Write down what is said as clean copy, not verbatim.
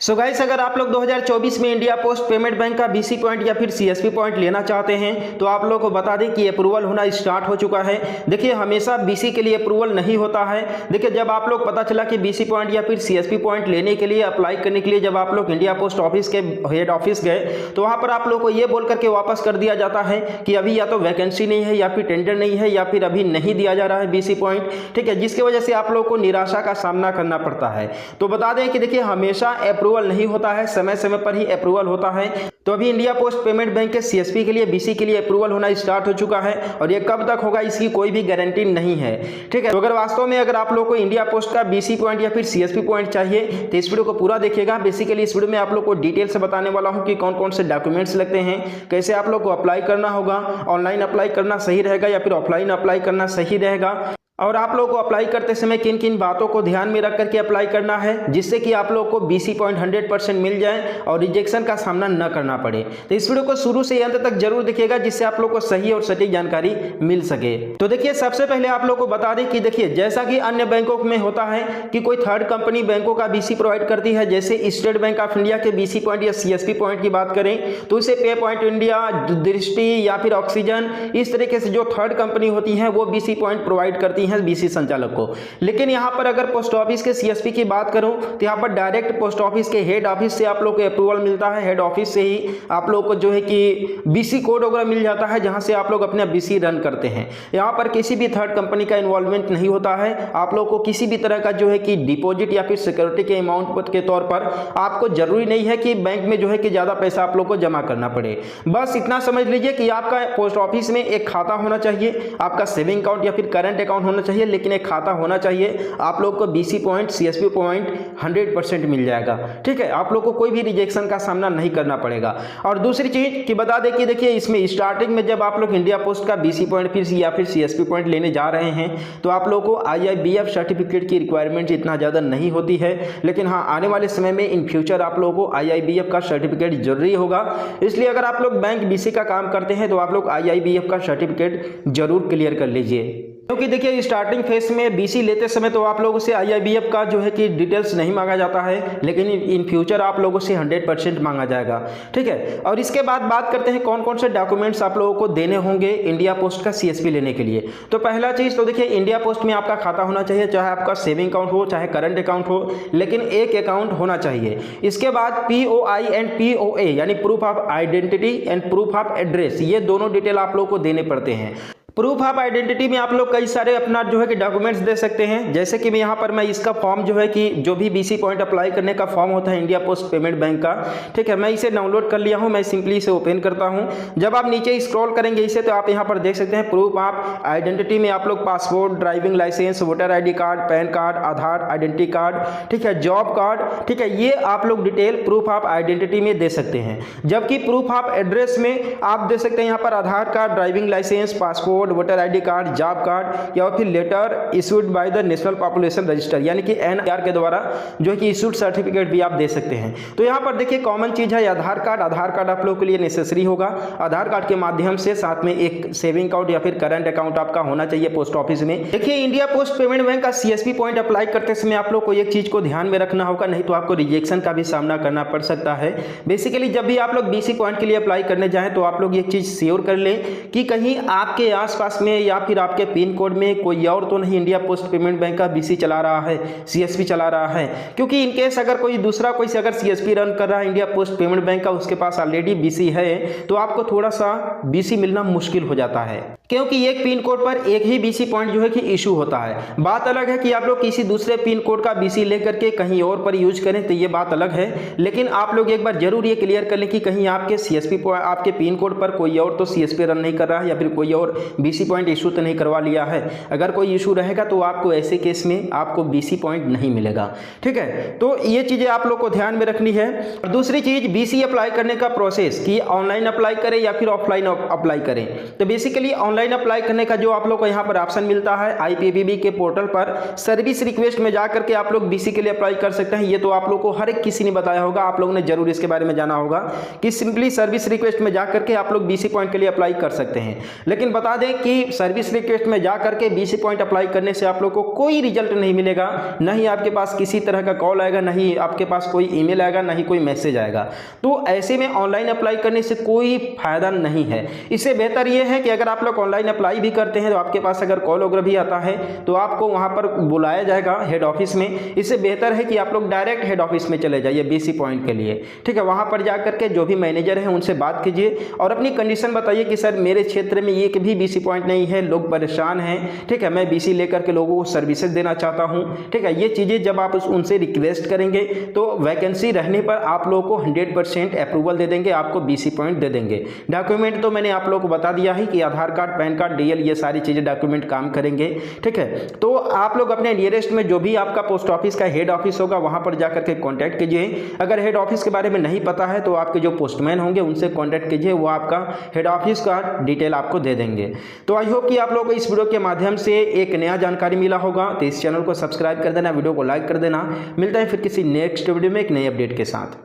So guys, अगर आप लोग 2024 में इंडिया पोस्ट पेमेंट बैंक का बीसी पॉइंट या फिर सीएसपी पॉइंट लेना चाहते हैं तो आप लोगों को बता दें कि अप्रूवल होना स्टार्ट हो चुका है। देखिए, हमेशा बीसी के लिए अप्रूवल नहीं होता है। देखिए, जब आप लोग पता चला कि बीसी पॉइंट या फिर सीएसपी पॉइंट लेने के लिए अप्लाई करने के लिए जब आप लोग इंडिया पोस्ट ऑफिस के हेड ऑफिस गए तो वहाँ पर आप लोग को ये बोल करके वापस कर दिया जाता है कि अभी या तो वैकेंसी नहीं है या फिर टेंडर नहीं है या फिर अभी नहीं दिया जा रहा है बीसी पॉइंट। ठीक है, जिसकी वजह से आप लोग को निराशा का सामना करना पड़ता है। तो बता दें कि देखिए, हमेशा अप्रूवल नहीं होता है, समय समय पर ही अप्रूवल होता है। तो अभी इंडिया पोस्ट पेमेंट बैंक के सीएसपी के लिए बीसी के लिए अप्रूवल होना स्टार्ट हो चुका है और ये कब तक होगा इसकी कोई भी गारंटी नहीं है। ठीक है, तो अगर वास्तव में अगर आप लोग को इंडिया पोस्ट का बीसी पॉइंट या फिर सीएसपी पॉइंट चाहिए तो इस वीडियो को पूरा देखिएगा। बेसिकली इस वीडियो में आप लोग को डिटेल से बताने वाला हूं कि कौन कौन से डॉक्यूमेंट्स लगते हैं, कैसे आप लोग को अप्लाई करना होगा, ऑनलाइन अप्लाई करना सही रहेगा या फिर ऑफलाइन अप्लाई करना सही रहेगा, और आप लोगों को अप्लाई करते समय किन किन बातों को ध्यान में रख करके अप्लाई करना है जिससे कि आप लोगों को बीसी पॉइंट 100% मिल जाए और रिजेक्शन का सामना न करना पड़े। तो इस वीडियो को शुरू से अंत तक जरूर देखिएगा जिससे आप लोग को सही और सटीक जानकारी मिल सके। तो देखिए, सबसे पहले आप लोग को बता दें कि देखिए, जैसा कि अन्य बैंकों में होता है कि कोई थर्ड कंपनी बैंकों का बीसी प्रोवाइड करती है, जैसे स्टेट बैंक ऑफ इंडिया के बीसी पॉइंट या सीएसपी पॉइंट की बात करें तो उसे पे पॉइंट इंडिया, दृष्टि या फिर ऑक्सीजन, इस तरीके से जो थर्ड कंपनी होती है वो बीसी पॉइंट प्रोवाइड करती है बीसी संचालक को। लेकिन यहां पर अगर पोस्ट ऑफिस के सीएसपी की बात करूं तो यहां पर डायरेक्ट पोस्ट ऑफिस के हेड ऑफिस से आप लोग को अप्रूवल मिलता है। हेड ऑफिस से ही आप लोग को जो है कि बीसी कोड वगैरह मिल जाता है जहां से आप लोग अपना बीसी रन करते हैं। यहां पर किसी भी थर्ड कंपनी का इन्वॉल्वमेंट नहीं होता है। आप लोग को किसी भी तरह का जो है कि डिपॉजिट या फिर सिक्योरिटी के अमाउंट के तौर पर आपको जरूरी नहीं है कि बैंक में जो है कि ज्यादा पैसा आप लोग को जमा करना पड़े। बस इतना समझ लीजिए कि आपका पोस्ट ऑफिस में एक खाता होना चाहिए, आपका सेविंग अकाउंट या फिर करंट अकाउंट होना चाहिए, लेकिन एक खाता होना चाहिए। आप लोग को बीसी पॉइंट, सीएसपी पॉइंट 100% मिल जाएगा। ठीक है, आप लोग को कोई भी रिजेक्शन का सामना नहीं करना पड़ेगा। और दूसरी चीज कि बता दें कि देखिए, इसमें स्टार्टिंग में जब आप लोग इंडिया पोस्ट का बीसी पॉइंट फिर या फिर सीएसपी पॉइंट लेने जा रहे हैं तो आप लोग को IIBF सर्टिफिकेट की रिक्वायरमेंट इतना ज्यादा नहीं होती है। लेकिन हाँ, आने वाले समय में इन फ्यूचर आप लोगों को IIBF का सर्टिफिकेट जरूरी होगा। इसलिए अगर आप लोग बैंक बीसी का काम करते हैं तो आप लोग IIBF का सर्टिफिकेट जरूर क्लियर कर लीजिए, क्योंकि देखिए, स्टार्टिंग फेज में बीसी लेते समय तो आप लोगों से IIBF का जो है कि डिटेल्स नहीं मांगा जाता है, लेकिन इन फ्यूचर आप लोगों से 100% मांगा जाएगा। ठीक है, और इसके बाद बात करते हैं कौन कौन से डॉक्यूमेंट्स आप लोगों को देने होंगे इंडिया पोस्ट का सीएसपी लेने के लिए। तो पहला चीज तो देखिए, इंडिया पोस्ट में आपका खाता होना चाहिए, चाहे आपका सेविंग अकाउंट हो चाहे करंट अकाउंट हो, लेकिन एक अकाउंट होना चाहिए। इसके बाद POI एंड POA यानी proof of identity and proof of address, ये दोनों डिटेल आप लोगों को देने पड़ते हैं। प्रूफ ऑफ आइडेंटिटी में आप लोग कई सारे अपना जो है कि डॉक्यूमेंट्स दे सकते हैं, जैसे कि मैं यहाँ पर मैं इसका फॉर्म जो है कि जो भी बीसी पॉइंट अप्लाई करने का फॉर्म होता है इंडिया पोस्ट पेमेंट बैंक का, ठीक है, मैं इसे डाउनलोड कर लिया हूँ। मैं सिंपली इसे ओपन करता हूँ। जब आप नीचे स्क्रॉल करेंगे इसे तो आप यहाँ पर देख सकते हैं प्रूफ ऑफ आइडेंटिटी में आप लोग passport, driving licence, voter ID card, PAN card, Aadhaar, identity card, ठीक है, जॉब कार्ड, ठीक है, ये आप लोग डिटेल प्रूफ ऑफ आइडेंटिटी में दे सकते हैं। जबकि प्रूफ ऑफ एड्रेस में आप दे सकते हैं यहाँ पर Aadhaar card, driving licence, passport, voter ID card, job card या फिर letter issued by the national population register यानी कि NPR के द्वारा जो है कि इशूड सर्टिफिकेट भी आप दे सकते हैं। तो यहाँ पर देखिए, कॉमन चीज है आधार कार्ड। आधार कार्ड आप लोगों के लिए नेसेसरी होगा। आधार कार्ड के माध्यम से साथ में एक सेविंग अकाउंट या फिर करंट अकाउंट आपका होना चाहिए पोस्ट ऑफिस में। देखिए, इंडिया पोस्ट पेमेंट बैंक का सीएसपी पॉइंट अप्लाई करते समय आप लोग को एक चीज को ध्यान में रखना होगा, नहीं तो आपको रिजेक्शन का भी सामना करना पड़ सकता है। बेसिकली जब भी आप लोग बीसी पॉइंट के लिए अप्लाई करने जाएं तो आप लोग एक चीज श्योर कर लें कि कहीं आपके आसपास में या फिर आपके पिन कोड में कोई और तो नहीं इंडिया पोस्ट पेमेंट बैंक का बीसी चला रहा है, सीएसपी चला रहा है। क्योंकि इनकेस अगर कोई दूसरा कोई अगर सीएसपी रन कर रहा है इंडिया पोस्ट पेमेंट बैंक का, उसके पास ऑलरेडी बीसी है, तो आपको थोड़ा सा बीसी मिलना मुश्किल हो जाता है, क्योंकि एक पिन कोड पर एक ही बीसी पॉइंट जो है कि इशू होता है। बात अलग है कि आप लोग किसी दूसरे पिन कोड का बीसी लेकर के कहीं और पर यूज करें तो ये बात अलग है, लेकिन आप लोग एक बार जरूर ये क्लियर कर लें कि कहीं आपके सीएसपी आपके पिन कोड पर कोई और तो सीएसपी रन नहीं कर रहा है या फिर कोई और बीसी पॉइंट इशू तो नहीं करवा लिया है। अगर कोई इशू रहेगा तो आपको ऐसे केस में आपको बीसी पॉइंट नहीं मिलेगा। ठीक है, तो ये चीजें आप लोग को ध्यान में रखनी है। और दूसरी चीज, बीसी अप्लाई करने का प्रोसेस कि ऑनलाइन अप्लाई करें या फिर ऑफलाइन अप्लाई करें। तो बेसिकली ऑनलाइन अप्लाई करने का जो आप लोग को यहाँ पर ऑप्शन मिलता है IPPB के पोर्टल पर सर्विस रिक्वेस्ट में जा करके आप लोग BC के लिए अप्लाई कर सकते हैं। ये तो आप लोग को हर एक किसी ने बताया होगा, आप लोगों ने जरूर इसके बारे में जाना होगा कि सिंपली सर्विस रिक्वेस्ट में जा करके आप लोग BC पॉइंट के लिए अप्लाई कर सकते हैं। लेकिन बता दें कि सर्विस रिक्वेस्ट में जा करके BC पॉइंट अप्लाई करने से आप लोग को कोई रिजल्ट नहीं मिलेगा, नहीं आपके पास किसी तरह का कॉल आएगा, नहीं आपके पास कोई ईमेल आएगा, नहीं कोई मैसेज आएगा। तो ऐसे में ऑनलाइन अप्लाई करने से कोई फायदा नहीं है। इससे बेहतर यह है कि अगर आप लोग ऑनलाइन अप्लाई भी करते हैं तो आपके पास अगर कॉल वगैरह भी आता है तो आपको वहां पर बुलाया जाएगा हेड ऑफिस में। इससे बेहतर है कि आप लोग डायरेक्ट हेड ऑफिस में चले जाइए BC पॉइंट के लिए, ठीक है। वहां पर जाकर के जो भी मैनेजर है उनसे बात कीजिए और अपनी कंडीशन बताइए कि सर मेरे क्षेत्र में एक भी BC पॉइंट नहीं है, लोग परेशान हैं, ठीक है, मैं BC लेकर के लोगों को सर्विसेज देना चाहता हूं, ठीक है। ये चीज़ें जब आप उनसे रिक्वेस्ट करेंगे तो वैकेंसी रहने पर आप लोगों को 100% अप्रूवल दे देंगे, आपको BC पॉइंट दे देंगे। डॉक्यूमेंट तो मैंने आप लोगों को बता दिया है कि आधार कार्ड, पैन कार्ड, DL, ये सारी चीज़ें डॉक्यूमेंट काम करेंगे, ठीक है। तो आप लोग अपने नियरेस्ट में जो भी आपका पोस्ट ऑफिस का हेड ऑफिस होगा वहां पर जाकर के कॉन्टैक्ट कीजिए। अगर हेड ऑफिस के बारे में नहीं पता है तो आपके जो पोस्टमैन होंगे उनसे कॉन्टैक्ट कीजिए, वो आपका हेड ऑफिस का डिटेल आपको दे देंगे। तो आई होप कि आप लोगों को इस वीडियो के माध्यम से एक नया जानकारी मिला होगा। तो इस चैनल को सब्सक्राइब कर देना, वीडियो को लाइक कर देना। मिलता है फिर किसी नेक्स्ट वीडियो में एक नए अपडेट के साथ।